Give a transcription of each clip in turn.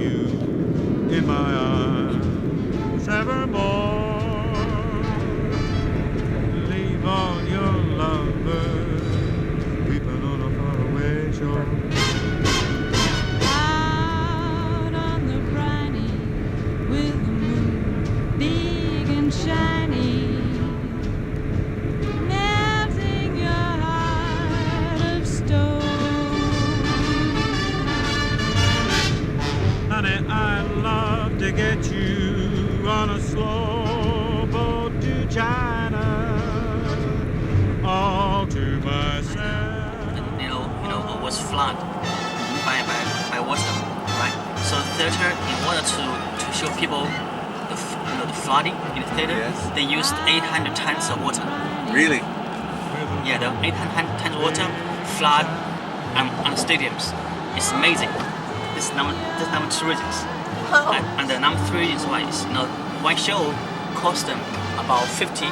you in my arms evermore. Leave all your lovers weeping on a faraway shore. Out on the briny with the moon big and shiny, melting your heart of stone. Honey, I'd love to get you on a slow boat to China, all to myself. Was flooded by water, right? So the theater, in order to show people the flooding in the theater, Yes. they used 800 tons of water. Really? Yeah, the 800 tons of water flood on stadiums. It's amazing. This number two reasons. And the number three is why one show cost them about 50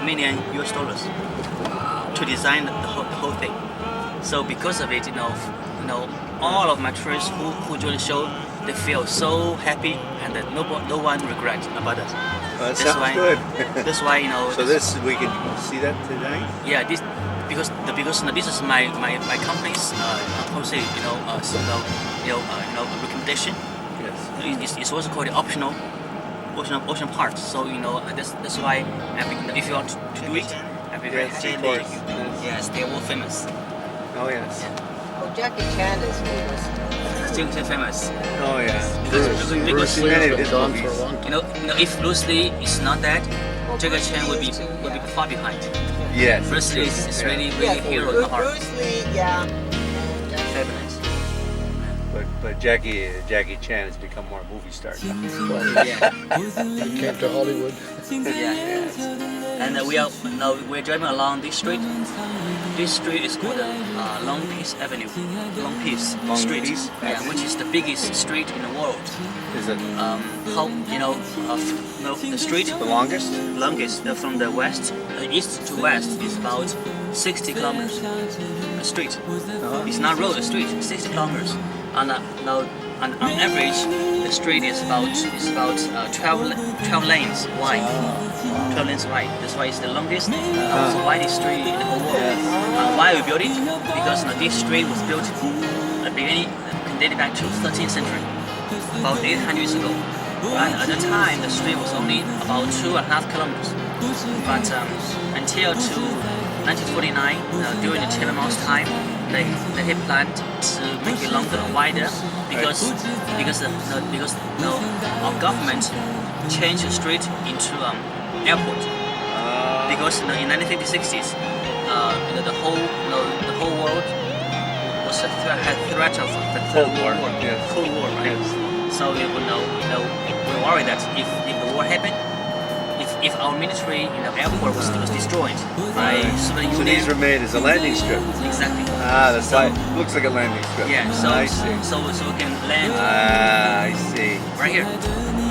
million US dollars to design the whole thing. So because of it, all of my tourists who joined the show, they feel so happy, and that no one regrets about it. That sounds good. That's why So this we can see that tonight. Yeah, this because this is my company's policy, recommendation. Yes. It's also called the optional part. So that's why if you want to do it, I'd be very happy. Yes, they're all famous. Oh yes. Oh, Jackie Chan is famous. Still famous. Oh yeah. Because many of his gone movies. for a long time. if Bruce Lee is not that, Jackie Chan would be far behind. Yes. Bruce Lee is really Yeah, hero in the heart. Bruce Lee, yeah. Fabulous. But Jackie Chan has become more a movie star. Yeah. He came to Hollywood. Yeah. And we're driving along this street. This street is called Long Peace Avenue. Long Peace Street. Peace? Yeah, which is the biggest street in the world. Is it The street the longest? longest from the west, east to west is about 60 kilometers. A street. It's not road, a street. 60 kilometers. And on average, the street is about 12 lanes wide. 12 lanes wide. That's why it's the longest, widest street in the whole world. Why we built it? Because this street was built at the beginning, dated back to 13th century, about 800 years ago. And at the time, the street was only about 2.5 kilometers. But until 1949, during the Tiananmen's time, they planned to make it longer and wider because our government changed the street into airport. Because in 1950s, the whole world was had threat of the Cold War. Yes. Cold War, right? Yes. So we worried that if the war happened, if our military airport was destroyed by Soviet So Union. these were made as a landing strip. Exactly. That's why it looks like a landing strip. Yeah. So I see. so we can land I see. right here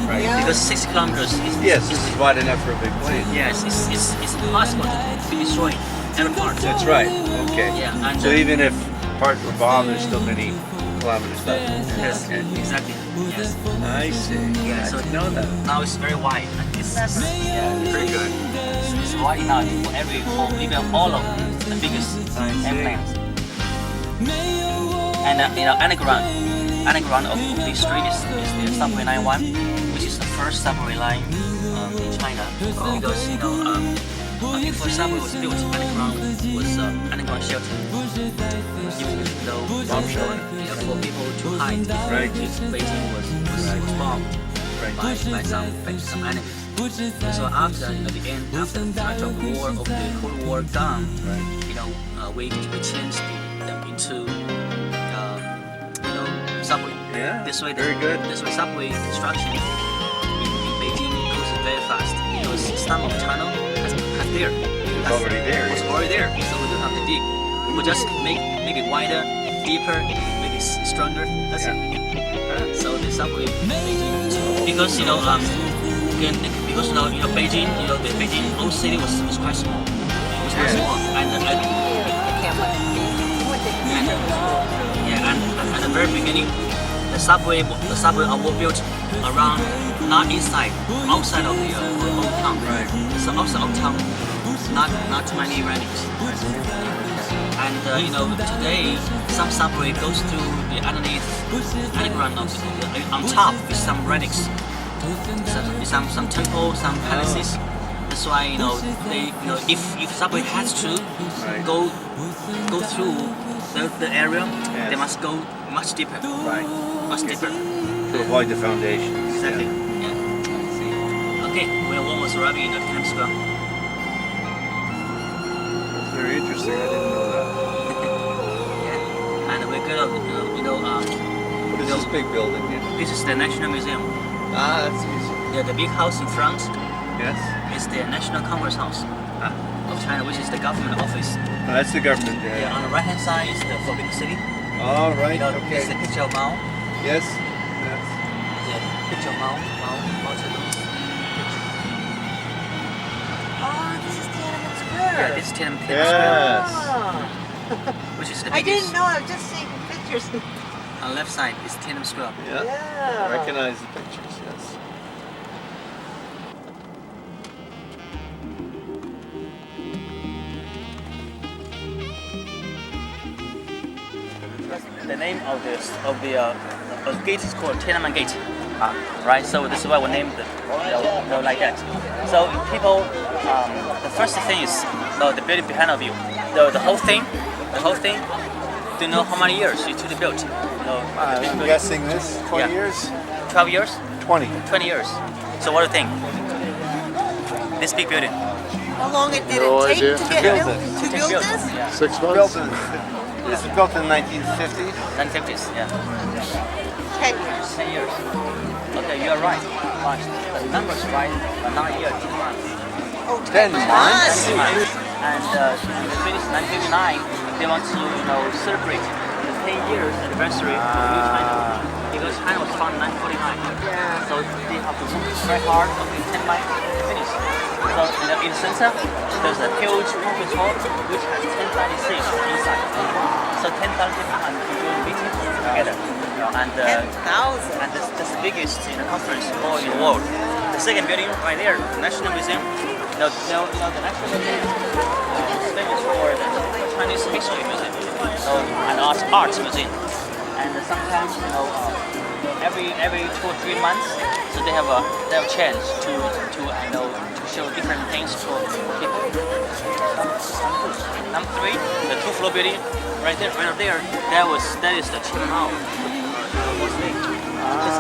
Right. Yeah. because 6 kilometers is Yes, this is wide enough for a big plane. yes it's impossible to destroy every part. That's right. Okay. Yeah, and So even if parts were bombed, there's still many kilometers left. yes, exactly. Yes. I see. Yeah, I so didn't know that. now it's very wide. It's Very good. it's wide enough for even all of the biggest airplanes. And underground of this street is the subway line 1, which is the first subway line in China. Because before subway was built, underground was underground shelter. Bomb shelter. For people to hide. Right. If Beijing was bombed by some enemies. So after the end, after the start of the war, of the Cold War done, we changed them into subway. Yeah. This way, Very good. This way, subway construction in Beijing goes very fast because some of the tunnel has there. It was already there. It was already there, so we don't have to dig. We just make it wider, deeper, make it stronger. That's it. So the subway Beijing, because Beijing, the Beijing old city was quite small. It was quite small, and at the very beginning, the subway were built around, not inside, outside of the old town. Right. So outside of town, not too many relics. And today some subway goes through the underground of on top with some relics, some temple, some palaces. That's why they if subway has to Right. go through the area, Yes. they must go much deeper. Right. Much deeper. To avoid the foundations. Exactly. Yeah. Yeah. Okay, we're almost arriving at Times Square. That's very interesting. I didn't know that. And we're gonna, What is this big building here? this is the National Museum. Ah, that's easy. Yeah, the big house in front Yes. is the National Congress House Ah. of China, which is the government office. Oh, that's the government. Yeah, on the right hand side is the Forbidden City. All right. This is the Okay. picture of Mao. Yes. Yes. The picture of Mao Zedong's picture. Oh, this is Tiananmen Square. Yeah, this is Tiananmen Square, Yes. Ah. which is the I biggest. didn't know. I was just seeing pictures. On the left side is Tiananmen Square. Yeah. Yeah. I recognize the pictures. Yes. The name of the gate is called Tiananmen Gate. Right, so this is why we named it like that. So people, the first thing is the building behind of you. The whole thing. Do you know how many years it took to build? I'm guessing this 20 Yeah. years. 12 years? 20. 20 years. So what do you think? This big building. How long did No it take idea. to get build built? it. To build this? Yeah. 6 Built months? in, this was built in 1950s. 1950s. Yeah. 10 years. 10 years. Okay, you are right. But the numbers right, but not year, 10 months. Oh, 10 months? 10 months. And they finished 1959. They want to celebrate the 10 years anniversary of New China. Because China was founded in 1949. Yeah. So they have to work very hard until 10 months to finish. So in the center, there's a huge conference hall which has 10,000 seats inside. So 10,000 people can do meetings together. And 10,000. and that's the biggest conference hall in the world. The second building right there, the National Museum. The National Museum is famous for the Chinese History Museum, and Arts Museum. And sometimes, every 2 or 3 months, so they have a chance to show different things for people. Number 3, the 2-floor building, right there, that is the Qin Mao. What's name? His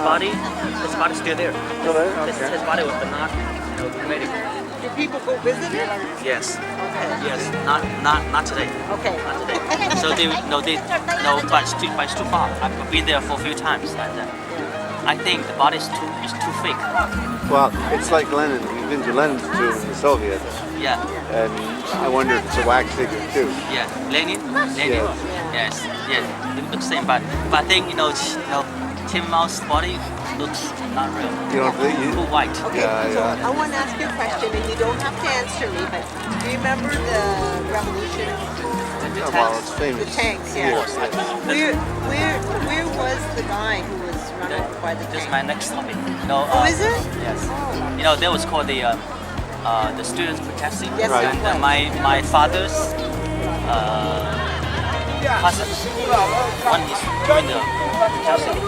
body still there. Still there? His body was not cremated. Do people go visit it? Yes. Okay. Yes. Not today. Okay. Not today. So but it's too far. I've been there for a few times, and I think the body is too thick. Well, it's like Lenin. We've been to Lenin's tomb in the Soviet, Yeah. and I wonder if it's a wax figure too. Yeah. Lenin. Yes. Yes. It looks the same, but I think Tim Mao's body looks not real. You don't think Too you? white. Okay, Yeah, so yeah. I want to ask you a question, and you don't have to answer me, but do you remember the revolution? The Well, tanks. it's The famous. tanks, yeah. Yes. Where was the guy who was run over by the This is tank? my next topic. Oh, is it? Yes. That was called the students protesting. Yes, Right. it was. And my father's cousin, when he's doing the protesting,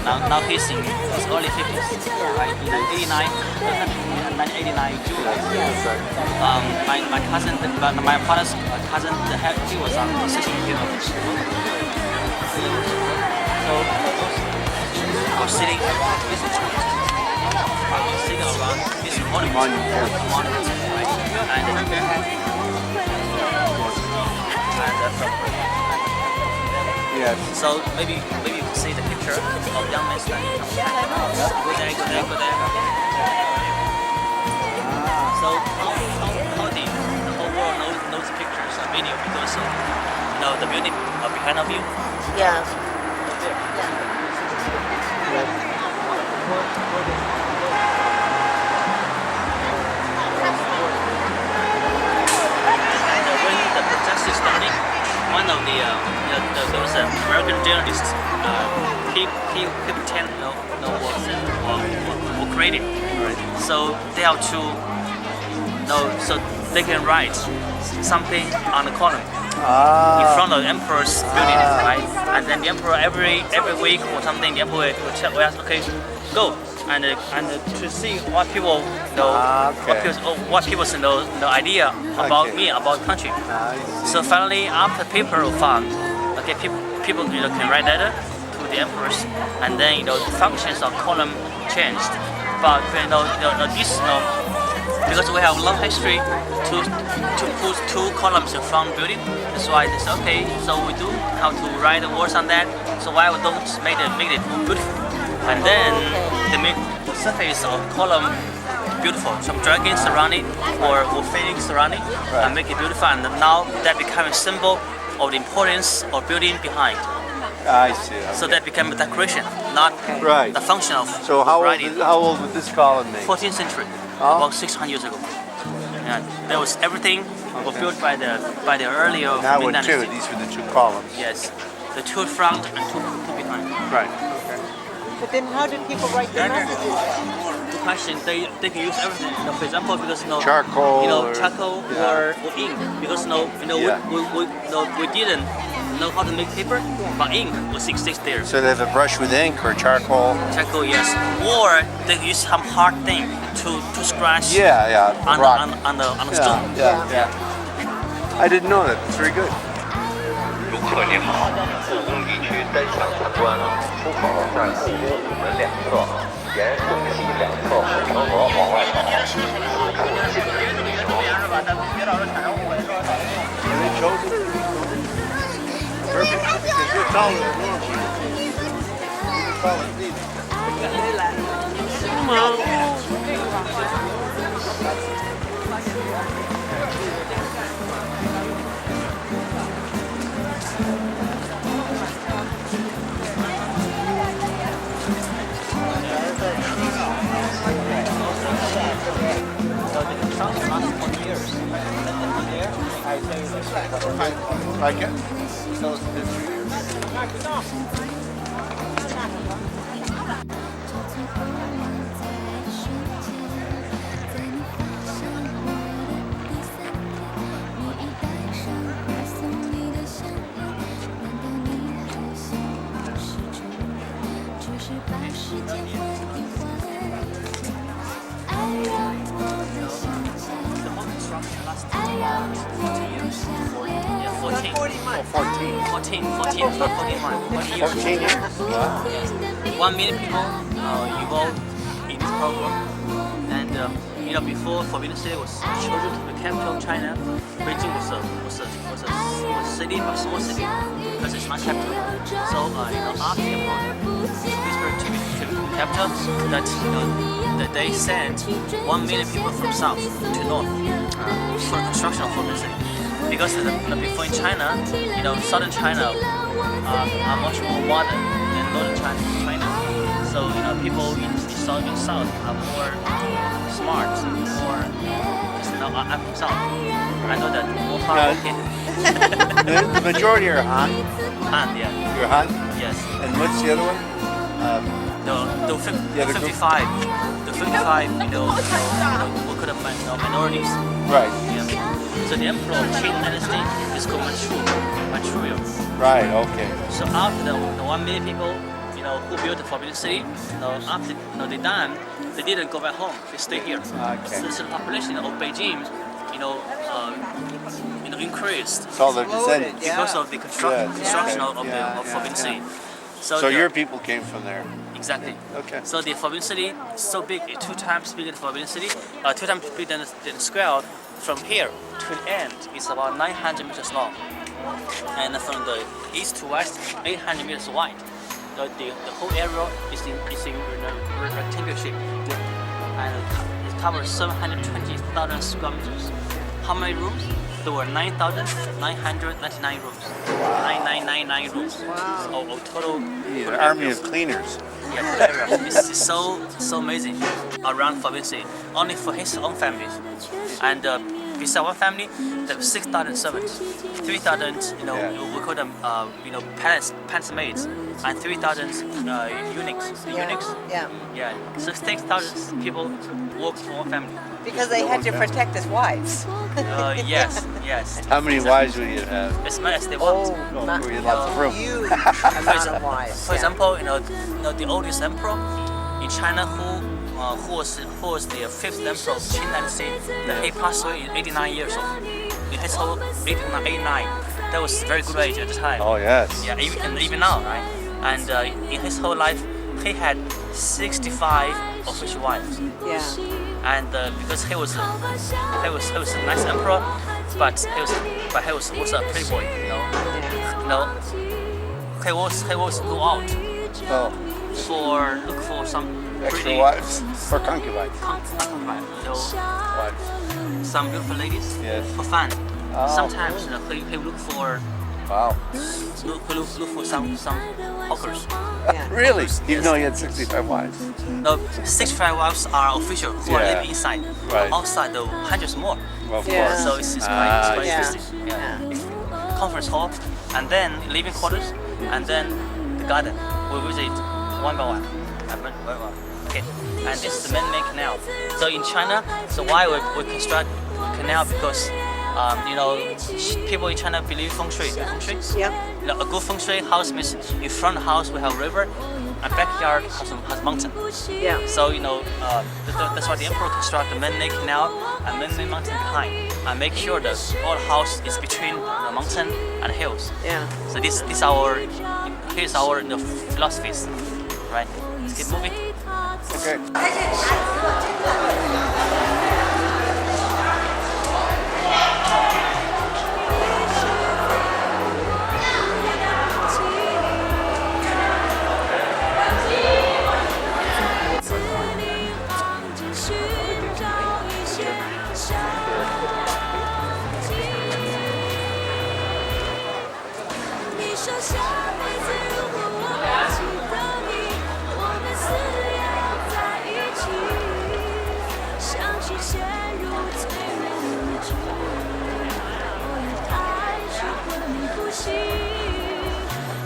Yeah. now he's in his early 50s, right? In 1989 June. Yes. My cousin, my father's cousin, he was on the 16th year of age. So I was sitting around this monument, right? Yes. So maybe you can see the picture of young men standing. Go there. So how the whole world knows pictures and video because of the building behind of you. Yeah. And when the protest is starting, one of those American journalists, he pretend were created. So they have to so they can write something on the column in front of the emperor's building, right? And then the emperor every week or something, the emperor will ask, okay, go and to see what people know, what people's know idea about me, about the country. So finally, after paper was found, okay, people can write letter to the emperors, and then the functions of column changed. But this because we have a long history to put two columns in front building. That's why they say, okay, so we do have to write the words on that. So why we don't make it more beautiful? And then they make the surface of column beautiful. Some dragons surrounding or phoenix surrounding, and make it beautiful. And now that became a symbol of the importance of building behind. I see. Okay. So that became a decoration, not the function of So how writing. old would this column be? 14th century, about 600 years ago. Yeah, there was everything was built by the earlier Now Ming with two. Dynasty. These were the two columns. Yes, the two front and two behind. Right. But then how did people write their messages? Good question. They can use everything. For example, because charcoal, charcoal or ink. Because we didn't know how to make paper, but ink was exists there. So they have a brush with ink or charcoal. Charcoal, yes. Or they use some hard thing to scratch. On the stone. Yeah. I didn't know that. It's very good. 游客您好，故宫地区单向参观，出口在故宫午门两侧，沿东西两侧护城河往外走。Perfect. You're taller than normal. You're taller than me. Come on. Like it? Not 14 months. 14 years. Wow. Yes. 1 million people involved in this program. And before Forbidden City was chosen to be the capital of China, Beijing was a city, but small city, because it's not capital. So after the Petersburg to be capital, that they sent 1 million people from south to north for the construction of Forbidden City. Because before in China, southern China are much more modern than northern China. So people in south are more smart, more. I'm from south. I know that more hardworking. The majority are Han. Han, yeah. You're Han? Yes. And what's the other one? The 55. The 55. What kind of minorities? Right. Yeah. So the emperor of Qing dynasty is called Manchuria. Right. Okay. So after the 1 million people, who built the Forbidden City, after they done, they didn't go back home. They stay here. Okay. So the population of Beijing, increased. So they're descendants. Because of the construction of Forbidden City. So your people came from there. Exactly. Okay. So the Forbidden City is so big, 2 times bigger than Forbidden City, 2 times bigger than the square. From here to the end is about 900 meters long, and from the east to west, 800 meters wide. The whole area is in rectangular shape, and it covers 720,000 square meters. How many rooms? There were 9,999 rooms. 9,999 rooms. Wow. Of total. An army of cleaners. Yeah, it's so amazing around Forbidden City, only for his own families. And beside one family, there were 6,000 servants, 3,000, we call them, palace maids, and 3,000 eunuchs. Yeah. Yeah, so 6,000 people worked for one family. Because they had to protect his wives. Yes. How many wives would you have? As many as they want. not we had lots of room. huge amount of wives. For example, the oldest emperor in China, who was the fifth emperor of Qing dynasty, he passed away in 89 years old. In his whole 89, that was a very good age at the time. Oh yes. Yeah, even now, right? And in his whole life, he had 65 official wives. Yeah. And because he was a nice emperor, but he was also a playboy, He was go out Oh, look for some extra pretty wives or concubines? Wives. some beautiful ladies Yes. for fun. Oh. Sometimes he look for Wow. some hawkers. Yeah. Really? Even though he had 65 wives. No, 65 wives are official who are Yeah. living inside. Right. Outside, though, hundreds more. Well, of Yeah. course. So it's Ah, quite yeah. interesting. Conference hall, and then living quarters, and then the garden. We visit one by one. Okay. And this is the man-made canal. So in China, so why we construct canal, because people in China believe feng shui. Yep. A good feng shui house means in front of the house we have river, and backyard has mountain. Yeah. So that's why the emperor construct the man-made canal and man-made mountain behind, and make sure that all the house is between the mountain and hills. Yeah. So here's our philosophies, right? Let's keep moving. Okay.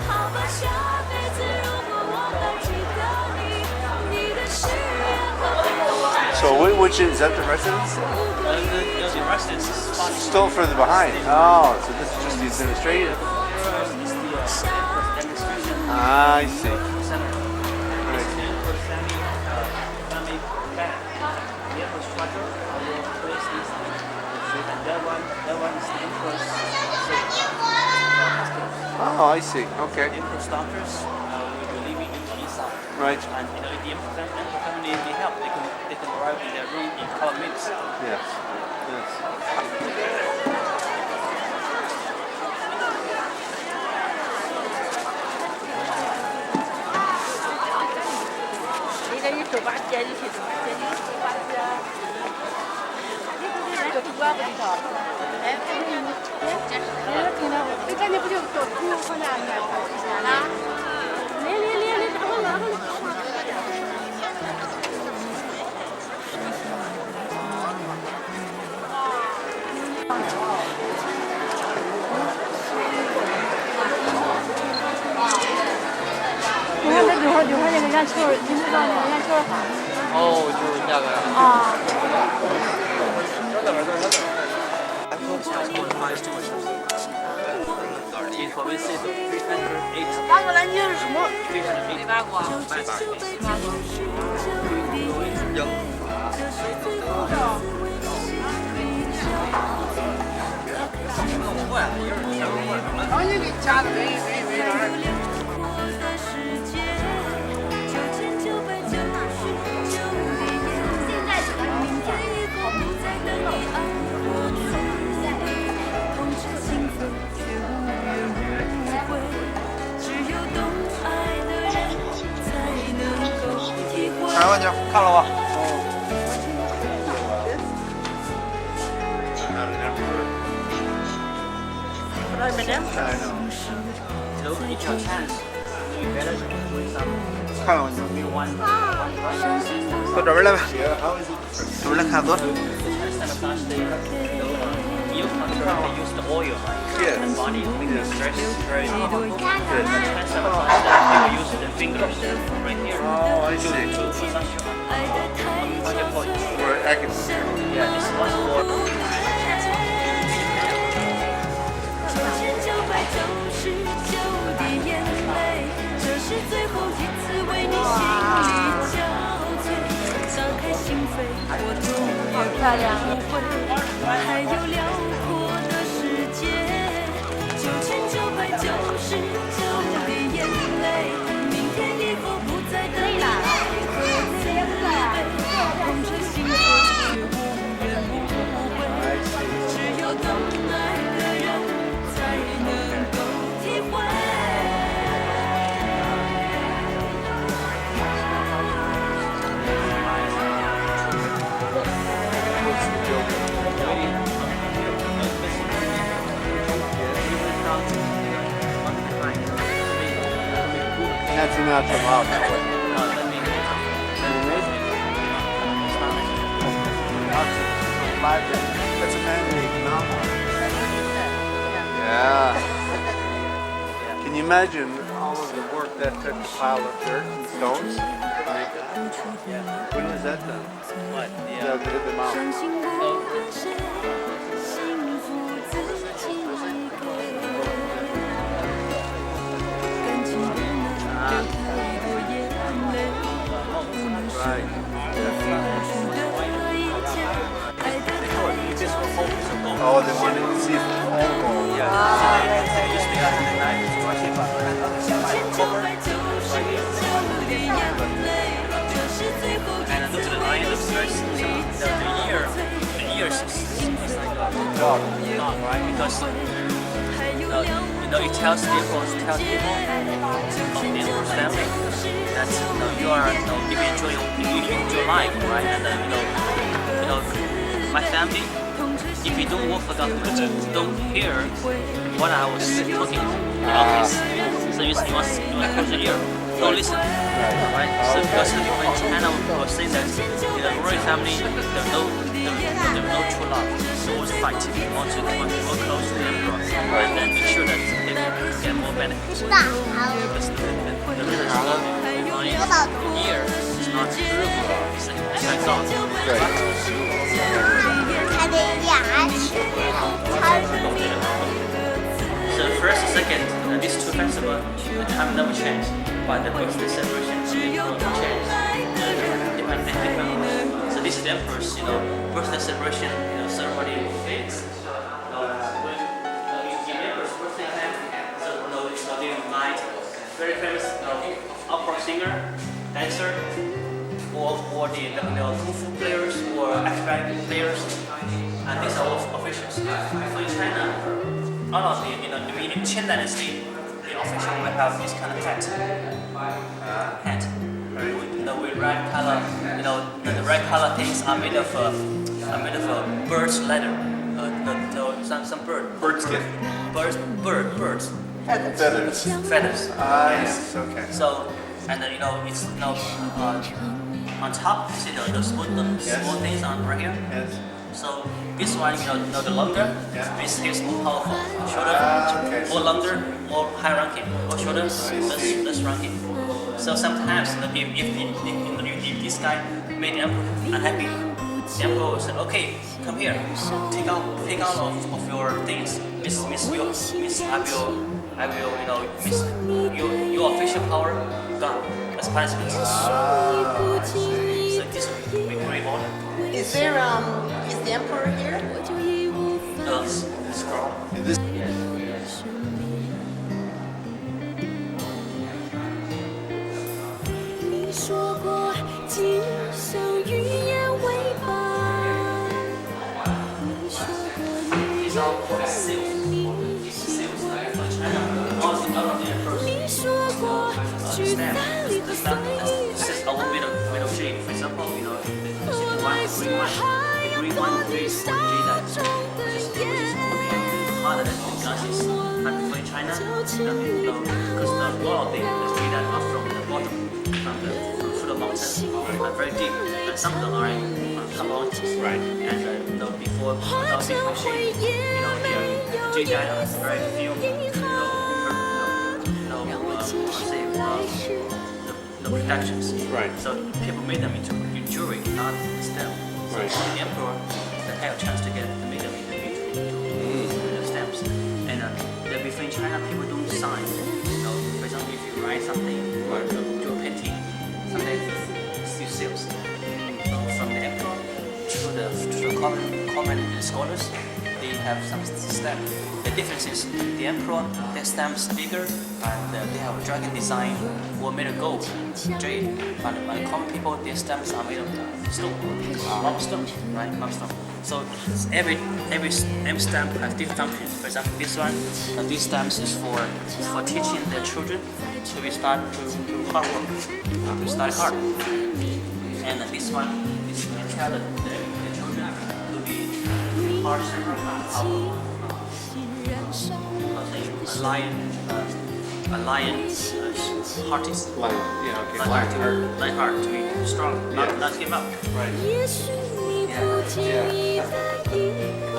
好吧，下辈子如果我还记得你，你的誓言和我。 So which is that the residence? The residence is far Still further behind. Oh, so this is just the administrative. I see. Oh, I see. Okay. Emperor's doctors will be living in the inside. Right. And if the emperor family need help, they can arrive in their room in a couple of minutes. Yes. Yes. So if you have chance, you better with some 看了吗？ one 到这边来吧，这边来看多。 Chinese style of class, they currently use the oil, right? Yes. And body to make the stress very good. Good. And sometimes people use the fingers right here Oh, I to see. massage your point. For acupuncture. Yeah, this one for 1999滴眼泪，这是最后一次为你心力交瘁。打开心扉，我永远不会，还有辽阔的世界。9999滴眼泪，明天以后不再等待和自卑，痛彻心扉却无怨无悔，只有懂爱的人才能够体会。That's a natural out that way. That's a man-made mountain. Yeah. Can you imagine all of the work that took to pile up dirt and stones to make that? When was that done? what? Yeah, to hit the mountain. 相信我跟谁，幸福自己给。感情不能流太多眼泪，不能舍得付出的一切，爱的太久。 Oh, they wanted to see if all Yeah. Just the other night, and look at the line of skirts. The ears is like a dog, right? Because it tells people of the emperor's family that you are if you enjoy life, right? And my family. If you don't work for government, don't hear what I was talking in office. So you must close your ear. Don't listen. Right? So because the people in China will say that in the royal family there's no true love. So always fight. You want to go close to the emperor and then make sure that they get more benefits. Because the religious love behind the ear is not true. It's like God. Right? So first, second, these two festivals have never changed, but the birthday celebration will change. Depending. So this is the emperor's, birthday celebration, ceremony. Okay. When the emperor's birthday happened, so they invite very famous opera singer, dancer, or the kung fu players or acrobatic players, and these are all officials. So in China, all of the in the Qin dynasty, the official will have this kind of hat. With red color. The red color things are made of bird's leather. Some bird skin. Birds. Feathers. Feathers. Yes. Okay. So, and then it's on top, see the small things on right here. Yes. So this one, the longer, this is more powerful. Shorter, Okay. more longer, more high ranking. Or shorter, less ranking. So sometimes, if this guy made the emperor unhappy, the emperor will say, "Okay, come here, take out of your things. I will, miss your official power gone as punishment." So this will be very important. Is the emperor here? Scroll. Yes. 你说过今生语言为伴，你说过你 These are all seals. 你说过聚散离合随意， This is our middle G. For example, 我来自海洋玻璃沙中的眼。 harder than the classes. But for China, because the royalty is made up from the bottom, from the mountain, and very deep. And some of them are come out. Right. And before without differentiating, here Jedi has very few, no protections. Right. So people made them into jewelry, not stamp. So Right. the emperor that had a chance to make them into stamps. And before in China, people don't sign. For example, if you write something or do a painting, sometimes you seals. So from the emperor to the common scholars, they have some stamp. The difference is the emperor, their stamps bigger and they have a dragon design or made of gold, jade. And the common people, their stamps are made of stone, limestone, right? Limestone. So every stamp has different functions. For example, this one, these stamps is for teaching their children to start to do hard work, to study hard. And this one is to tell the children to be hard work. A lion heart is Lion heart to be strong, not give up. Right.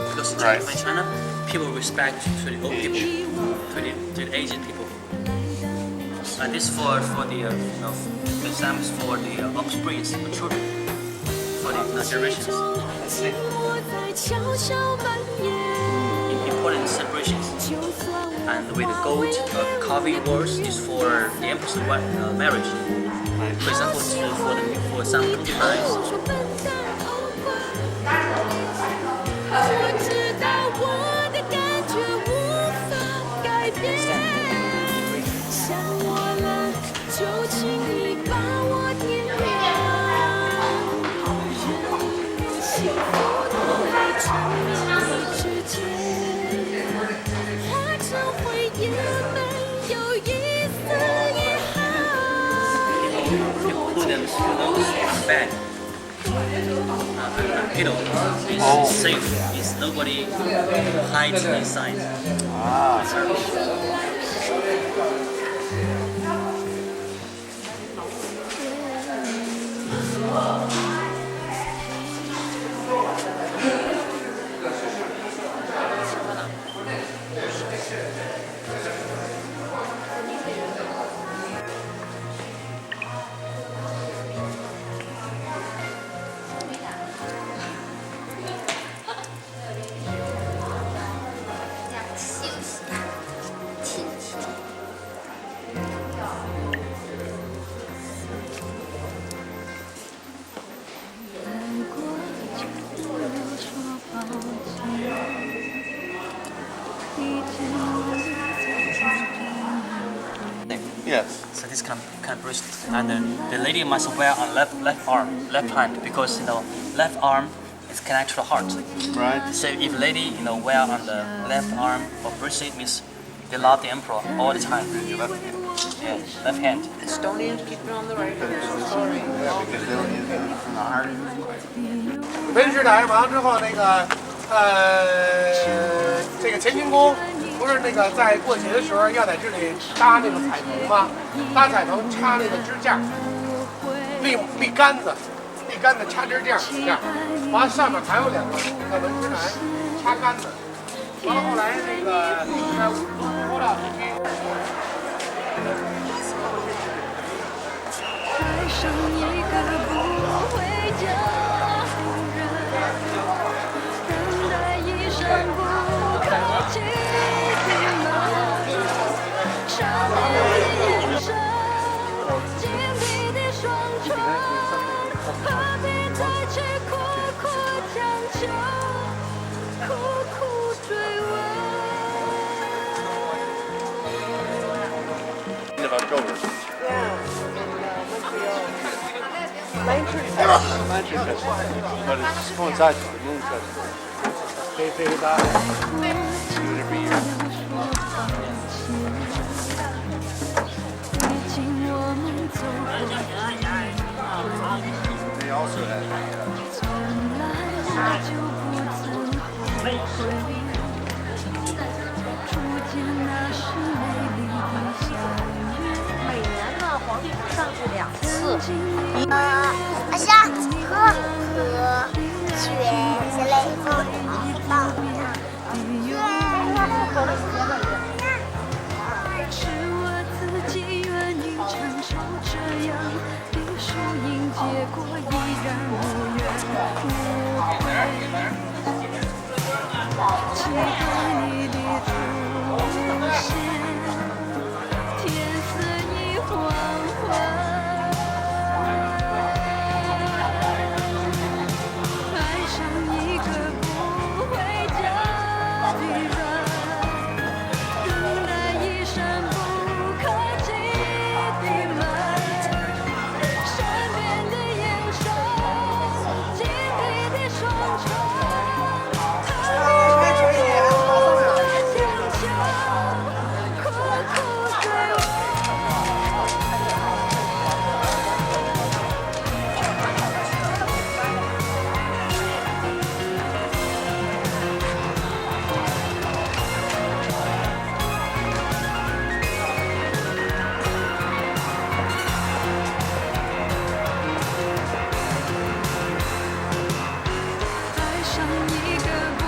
Because Right. in China, people respect to the old people, to the aged people. And this for the exams for the offsprings, the children, for the generations. Important celebrations. And with the gold carving words is for the empress marriage. For example, for some concubines. 我知道我的感觉无法改变，想我了就请你把我点亮，人幸福都会从你之间，化成灰也没有一丝遗憾。 People put them back. Pillow is safe. It's nobody hides inside. Yes. So this kind of bracelet, and the lady must wear on left left hand, because left arm is connected to the heart. Right. So if lady wear on the left arm or bracelet, means they love the emperor all the time. Your left hand. Yeah, left hand. Estonians keep it on the right hand. So sorry. Yeah, because they don't use it from the heart. 温室台完了之后，这个乾清宫不是在过节的时候要在这里搭那个彩棚吗？搭彩棚插那个支架，立杆子插支架，这样，完了上面还有两个文石台插杆子，完了后来在50多了。 爱上一个不回家的人，等待一生不可及的梦，少年的眼神，紧闭的双唇，何必再去苦苦强求，苦苦追问。 End of October. Yeah. Lantern Lantern Festival. But it coincides with the Moon Festival. They figured that do it every year. 毕竟我们走过 They also had 从来就不曾后悔，初见那是美丽的夏月。每年呢，皇帝上去2次。阿香，喝。雪是雷锋好棒呀！是我自己愿意承受这样的输赢结果，依然无怨无悔。期待你的出现，天色已黄昏，爱上一个不回家的人。等待一扇不可及的门，善变的眼神，紧闭的双唇，和你在强求，苦苦追问。爱上一个不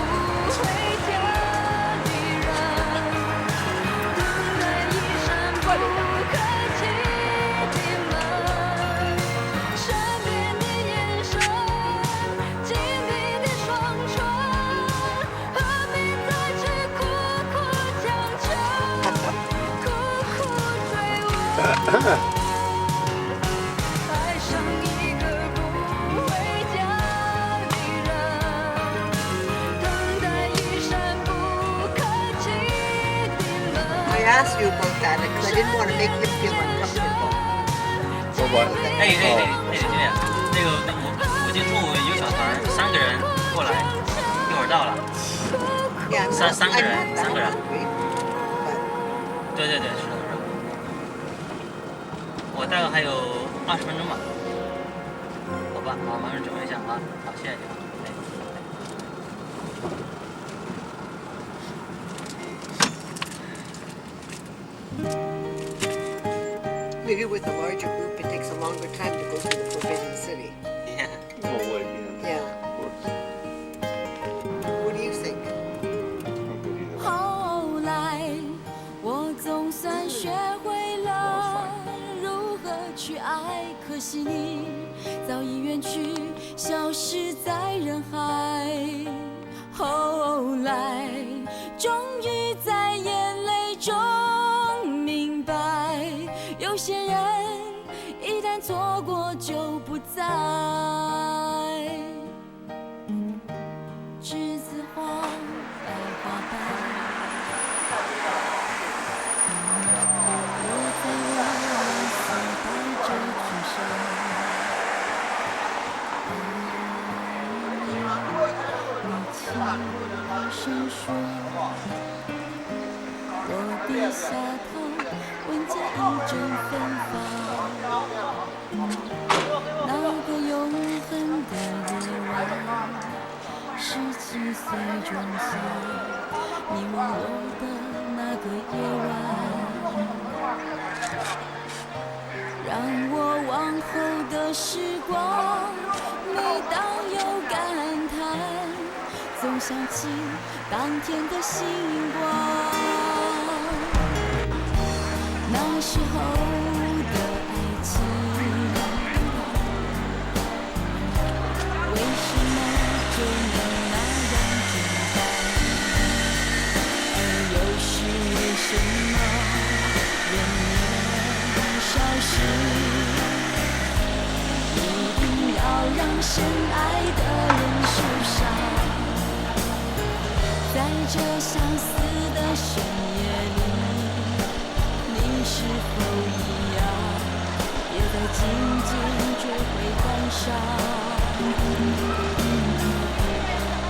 回家的人，等待一扇不可及的门，善变的眼神，紧闭的双唇，何必再去苦苦强求，苦苦追问。爱上一个不回家的人，等待一扇不可及的门。 I asked you about that because I didn't want to make him feel uncomfortable. For what? 哎，姐姐，那个附近中午有小团，3个人过来，一会儿到了。 Yeah, I'm 三个人 not that 3个人。 hungry, but 对，是的，是的。我大概还有20分钟吧。好吧，好，马上准备一下啊。好，谢谢你啊。maybe with a larger group, it takes a longer time to go to the Forbidden City. Yeah. Oh, wait, yeah. Yeah. Of course. What do you think? 后来，我总算学会了如何去爱，可惜你早已远去，消失在人海。后来，终于在眼泪中明白，有些人一旦错过就不再。栀子花，白花瓣，我在我所带着去生。你轻声说，我低下头，闻见一阵芬芳。那个永恒的夜晚。17岁仲夏，你吻我的那个夜晚，让我往后的时光，每当有感叹，总想起当天的星光。那时候的爱情，为什么就能？为什么人年少时，一定要让深爱的人受伤？在这相似的深夜里，你是否一样，也在静静追悔感伤？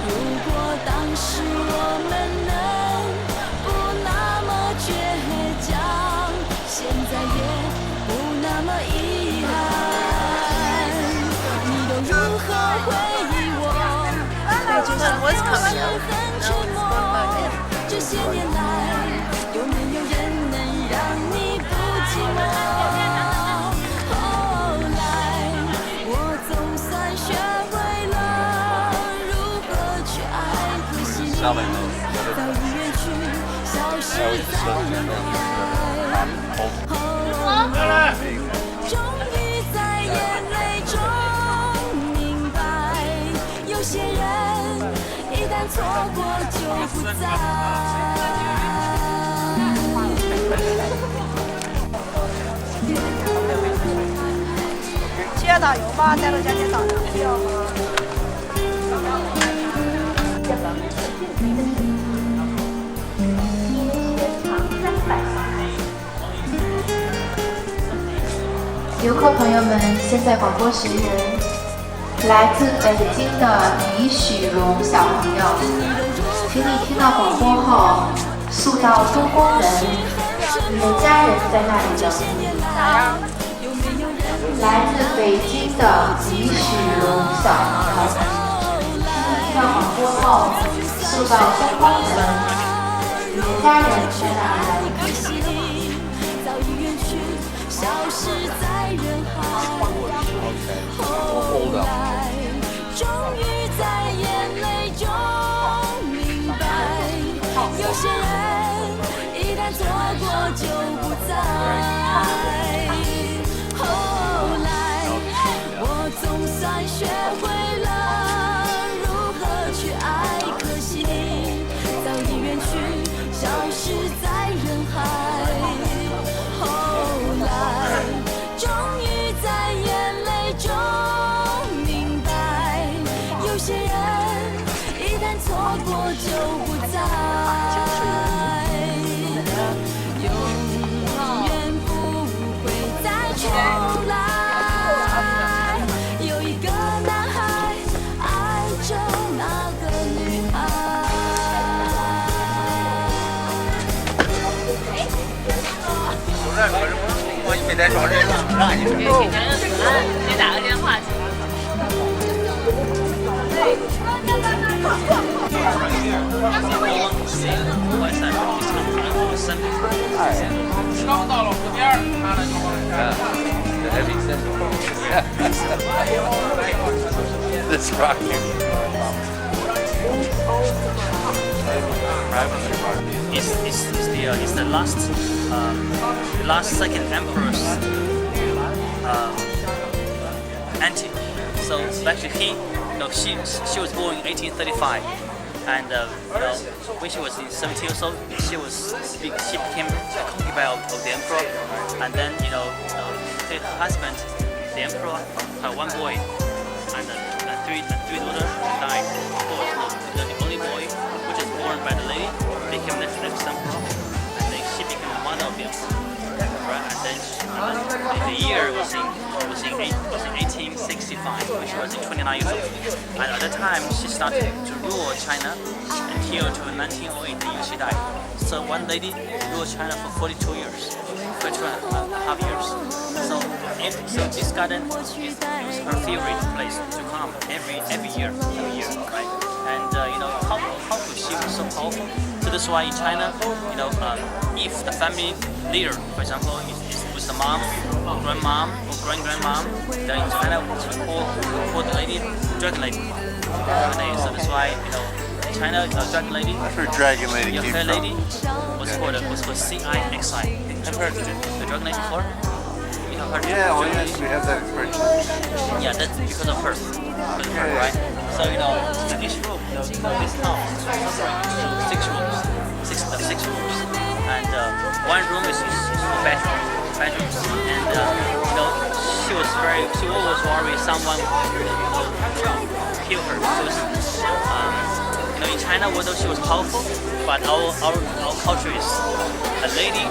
如果当时我们能倔强，现在也不那么遗憾。你都如何回忆我？对这些很沉默。这些年来，有没有人能让你不寂寞？后来，我总算学会了早已远去，消失在人海。后来，终于在眼泪中明白，有些人一旦错过就不再。需要导游吗？带路家庭导游需要吗？游客朋友们，现在广播时间，来自北京的李许荣小朋友，请你听到广播后，速到东宫门，你的家人在那里等你。来自北京的李许荣小朋友，请你听到广播后，速到东宫门，你的家人在那里等你。消失在人海，后来终于在眼泪中明白，有些人一旦错过就不在。后来我总算学会了如何去爱，可惜你早已远去，消失在人海。终于在眼泪中明白，有些人一旦错过就不再，永远不会再重来。有一个男孩爱着那个女孩。我没带双人，让你。你打个电话去。刚到了河边，他呢就往This rock. It's the last second emperor's auntie. So actually she was born in 1835, and when she was 17 years old, she became a concubine of the emperor, and then her husband, the emperor, had one boy, and three daughters died. Of course, the only boy, which was born by the lady, became the next emperor, and then she became the mother of the emperor. Right? And then the year was in 1865, when she was 29 years old. And at that time, she started to rule China until 1908, the year she died. So one lady ruled China for 42 years, for 2.5 years. So this garden is her favorite place to come every year, right? And how could she be so powerful? So that's why in China, if the family leader, for example, is with the mom, or grandmom, or grand-grandmom, then in China we call the lady dragon lady. So that's why in China dragon lady. That's where dragon lady Your came fair from. lady was called CIXI. Have you heard the dragon lady before? You have heard Yeah, the oh dragon yes, lady? we have that expression. Yeah, that's because of her. Right? So each room, this town is six rooms, and one room is for bedrooms, and she always worried someone will kill her. In China, although she was powerful, but our culture is a lady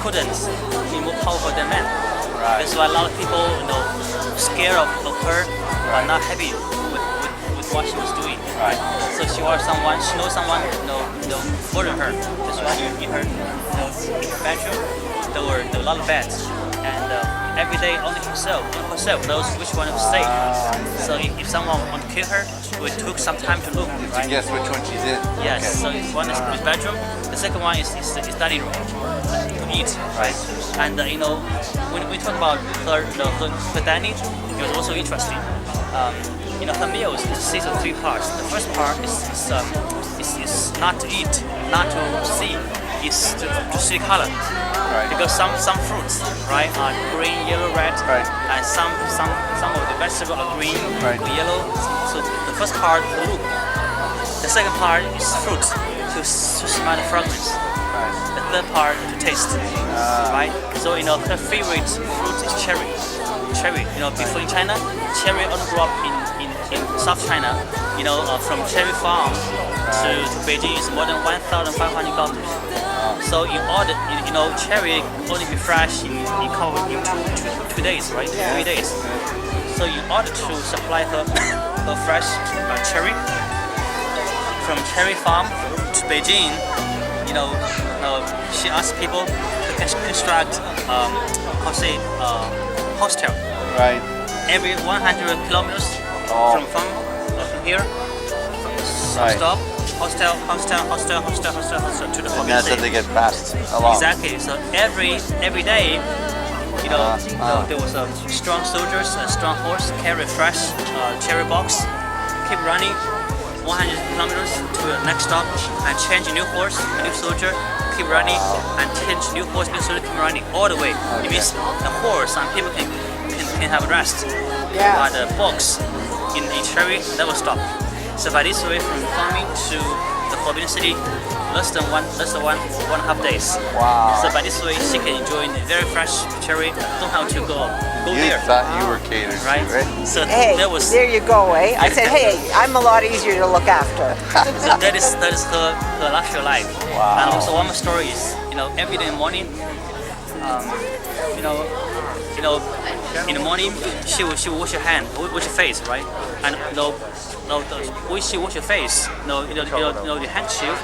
couldn't be more powerful than men. Right. That's why a lot of people scared of her, but not happy with what she was doing. Right. So she knows someone murder her. That's why in her bedroom there were a lot of beds, and every day only herself knows which one is safe. So if someone want to kill her, we took some time to look. Right? Guess which one she's in. Yes. Okay. So one is bedroom. The second one is study room to eat. Right. And when we talk about her dining, it was also interesting. Her meals consist of three parts. The first part is is not to eat, not to see, is to see color. Right. Because some fruits, right, are green, yellow, red, Right. and some of the vegetables are green, Right. or yellow. So the first part blue, the second part is fruit to smell the fragrance. Right. The third part to taste, right? So her favorite fruit is cherry. Cherry, before in China, cherry only grew up in South China. From cherry farm to Beijing is more than 1,500 kilometers. So in order, cherry only be fresh in 2 days, right? 3 days. So in order to supply her fresh cherry from cherry farm to Beijing, she asked people to construct, hostel. Right. Every 100 kilometers from here. Right. Stop. Hostel to the And forbidden that's how city. they get passed along. Exactly. So every day, there was a strong soldiers, a strong horse carry fresh cherry box, keep running 100 kilometers to the next stop and change a new horse, a new soldier, keep running and change new horse, new soldier, keep running all the way. Okay. It means the horse and people can have rest. Yeah. But the box in cherry never stop. So by this way, from farming to the forbidden city, less than one and a half days. Wow. So by this way, she can enjoy the very fresh cherry. Don't have to go You there. thought you were catered to, Right? right? So Hey, that was there you go, eh? I said, hey, I'm a lot easier to look after. so that is her luxury life. Wow. And also one more story is, every day in the morning, in the morning she will wash her hand, wash her face, right? And when she wash her face, the handkerchief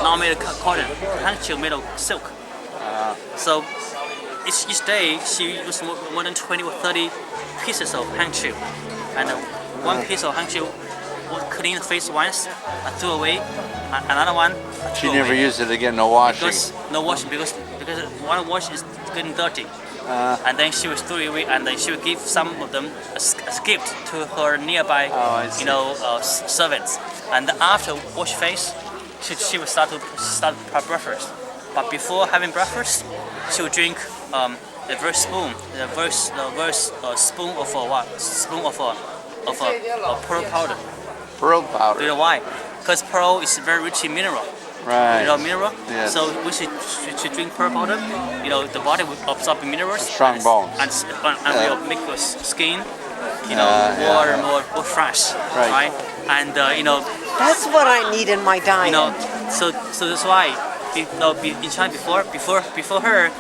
not made of cotton, the handkerchief made of silk. So each day she used more than 20 or 30 pieces of handkerchief, and one piece of handkerchief would clean the face once and throw away, and another one She throw never away. used it again, no washing. Because no washing, because one wash is getting dirty, and then she would throw it away, and then she would give some of them as gift to her nearby, I see. servants. And after wash face, she would start her breakfast. But before having breakfast, she would drink the first spoon of pearl powder. Pearl Do you powder. know why? Because pearl is very rich in mineral. Right. Mineral. Yes. So when she drink pearl powder, the body will absorb the minerals. Strong and, bones. And will make your skin, yeah. more fresh. Right. And That's what I need in my diet. so that's why in China before her,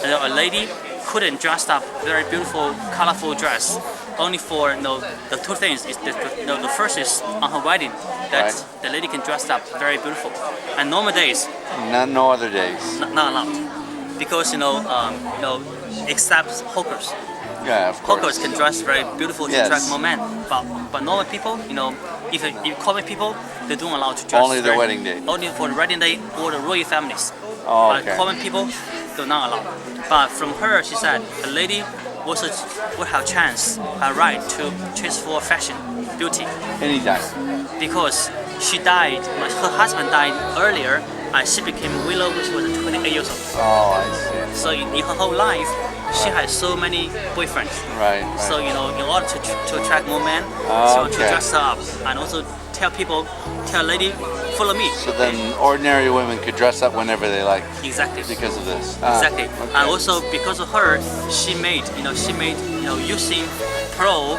a lady couldn't dress up very beautiful, colorful dress. Only for the two things is the first is on her wedding that Right. the lady can dress up very beautiful, and normal days No other days. not allowed because except hawkers. Yeah, of course. Hawkers can dress very beautiful to Yes. attract more men, but normal people, if common people, they don't allow to dress. Only the wedding day. Only for the wedding day or the royal families. Oh, But okay. common people do not allow. But from her, she said a lady would have chance, a right to chase for fashion, beauty, Anytime. because she died. Her husband died earlier, and she became a widow when she was 28 years old. Oh, I see. So in her whole life, she had so many boyfriends. Right. So in order to attract more men, she wanted to Okay. dress her up and also tell a lady, follow me. So then ordinary women could dress up whenever they like Exactly. because of this. Exactly. Okay. And also because of her, she made using pearl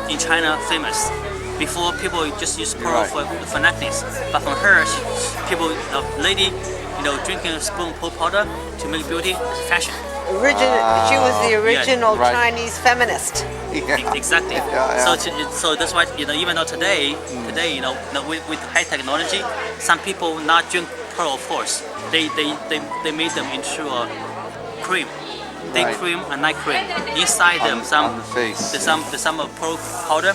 in China famous. Before people just use pearl Right. for necklace, but from her, lady, drinking a spoon of pearl powder to make beauty is fashion. She was the original Right. Chinese feminist. Yeah. Exactly. Yeah. So that's why even though today with high technology, some people not drink pearl, of course. They made them into a cream, day Right. cream and night cream. Inside them on the face. the some of pearl powder,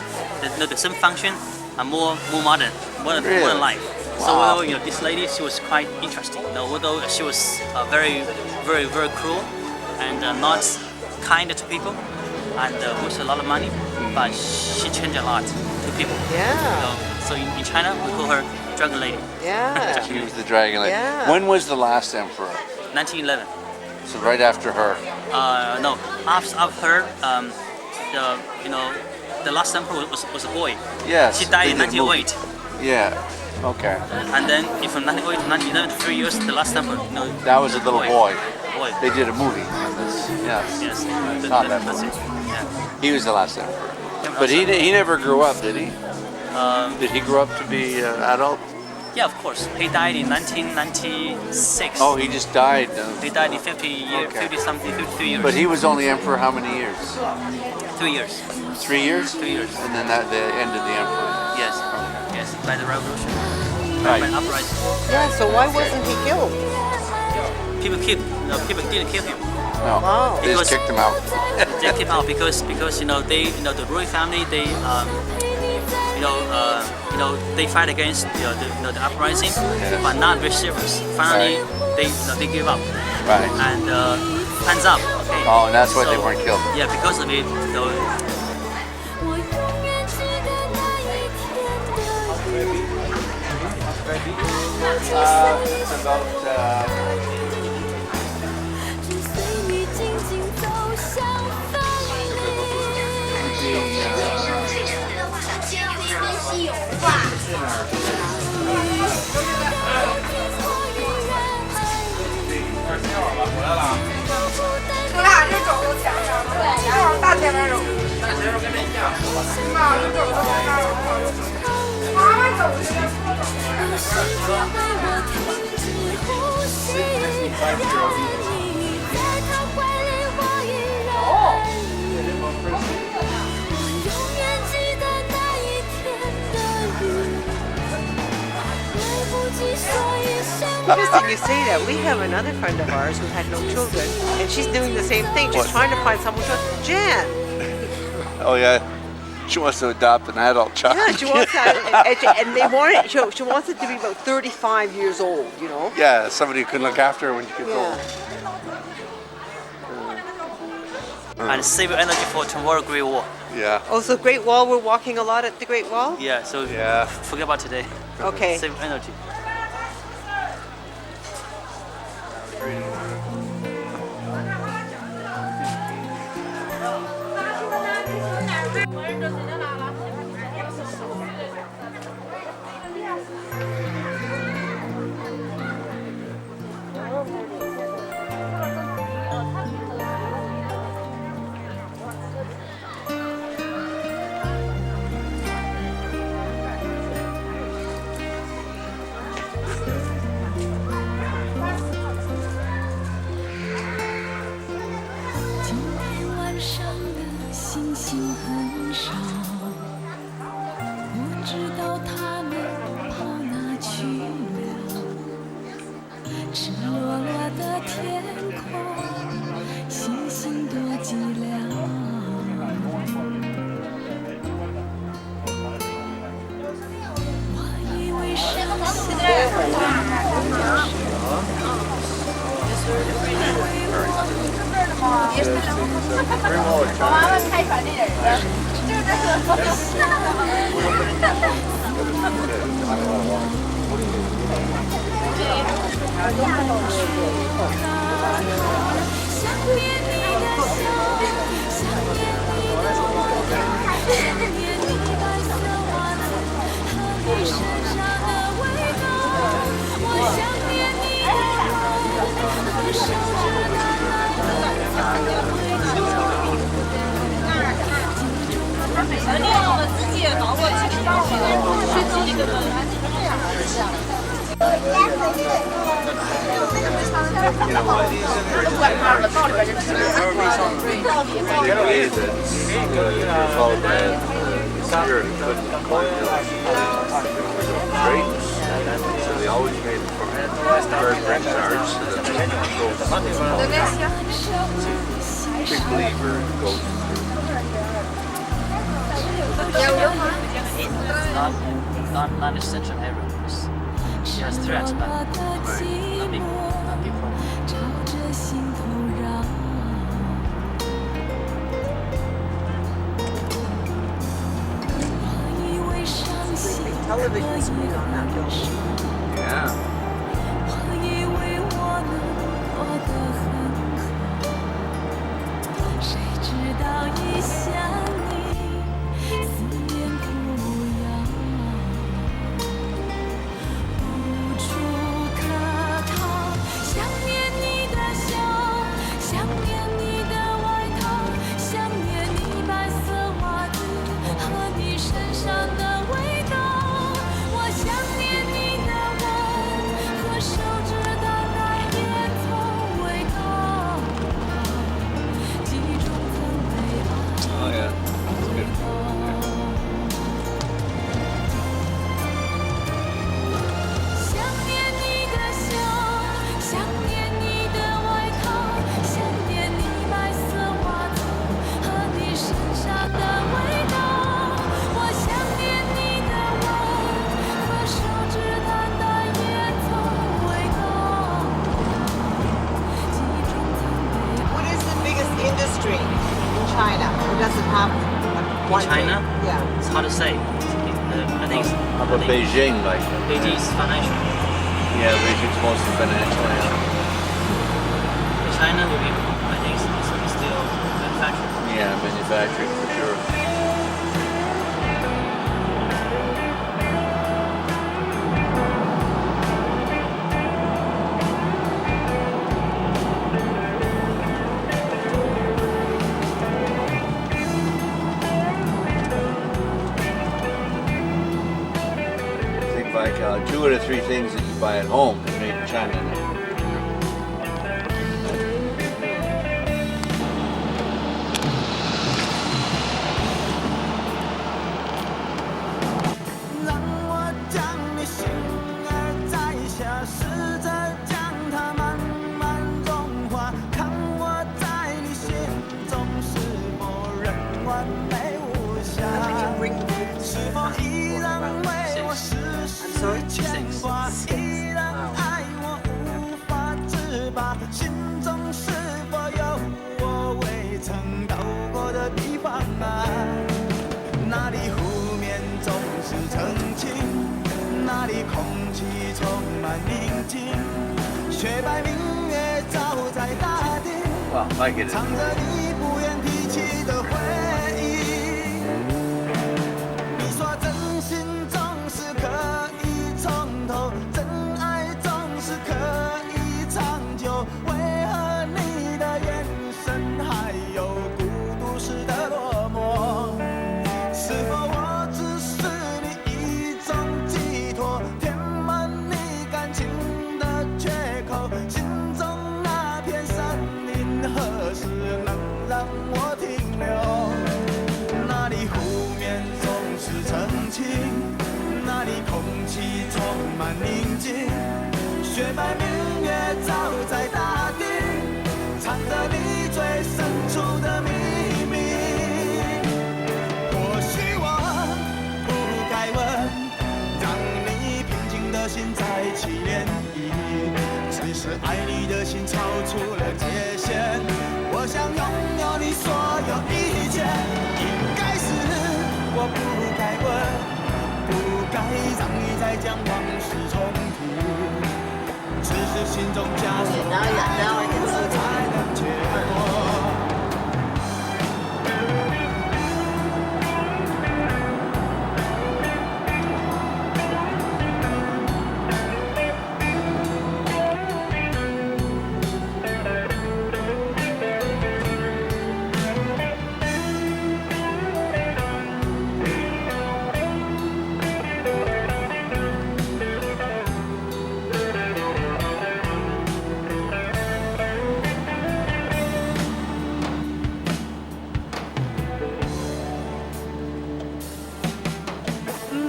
the same function, and more modern Really? life. So Wow. although this lady, she was quite interesting. Although she was very very very cruel and not kind to people, and with a lot of money, but she changed a lot to people. Yeah. So in China, we call her Dragon Lady. Yeah. She was the Dragon Lady. Yeah. When was the last emperor? 1911. So right after her. No, after her, the last emperor was a boy. Yes. She died in they did a movie. 1908. Yeah. Okay. And then from 1908 to 1911, 3 years, the last emperor. That was a little boy. Boy. They did a movie on this. Yes. Yes. Not that That's movie. it. Yeah. He was the last emperor. But he never grew up, did he? Did he grow up to be an adult? Yeah, of course. He died in 1996. Oh, he just died. He died in 50 years, Okay. 53 years. But he was only emperor how many years? 3 years. 3 years? 3 years. And then that the end of the emperor. Yes. Yes. By the revolution. Right. By uprising. Yeah. So why wasn't he killed? People didn't kill him. No. Wow. They just kicked him out. They came out because the royal family they fight against the uprising, but not very serious. Finally, they give up. Right. And hands up. Okay. Oh, and that's why they weren't killed. Yeah, because of it. It's about. 我俩这肘都前上，这会儿大前面肉，大前面跟那一样，啊，这肘都前面肉，妈妈走的那Interesting you say that. We have another friend of ours who had no children, and she's doing the same thing. She's trying to find someone to. Jan. Oh yeah. She wants to adopt an adult child. Yeah, she wants that, and they want it. She wants it to be about 35 years old. You know. Yeah, somebody who can look after her when she gets old. And save energy for tomorrow Great Wall. Yeah. Oh, so Great Wall. We're walking a lot at the Great Wall. Yeah. So forget about today. Okay. Save energy. So they always made it from very French arts. Big believer in goats. Not essential areas. Just threats, but not big problem. television screen on that building. Yeah. 我以为我能过得很好，谁知道一想你，思念苦药，无处可逃。想念你的笑，想念你的外套，想念你白色袜子和你身上的味道。我想念你的吻和手指的那烟草味道，记忆中曾被爱。 Oh yeah. That's good. 想念你的笑，想念你的外套，想念你白色袜子和你身上的味道。我想念你的吻和手指的那烟草味道，记忆中曾被爱。 What is the biggest industry in China? Who doesn't have one thing? China? Yeah. It's hard to say. I think it's, How about Beijing? Like, Beijing is financial. yeah, Beijing's mostly financial. Yeah. China will be, I think, it's still manufacturing. Yeah, manufacturing for sure. I think like 2 of the 3 things that you buy at home is made in China now. 让我将你心儿摘下，试着将它慢慢融化，看我在你心中是否仍完美无瑕，是否依然为我时时牵挂，依然爱我无法自拔，心中是否有我未曾到过的地方啊？那里湖面总是澄清，那里空气充满宁静，雪白明月照在大地， Wow, I get it. 藏着你不愿提起的回忆。你说真心总是可以从头，真爱总是可以长久，为何你的眼神还有孤独时的落寞？是否我只是你一种寄托，填满你感情的缺口？心中那片森林何时能让我停留？那里湖面总是澄清，那里空气充满宁静，雪白明月照在大地，藏着你最深处的秘密。或许我不该问，让你平静的心再起涟漪，只是爱你的心超出了界限。我想拥有你所有一切，应该是我不该问，不该让你再将往事重提，只是心中枷锁太多了才能解脱。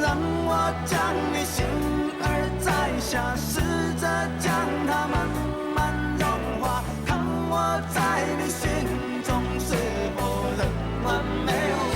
让我将你心儿摘下，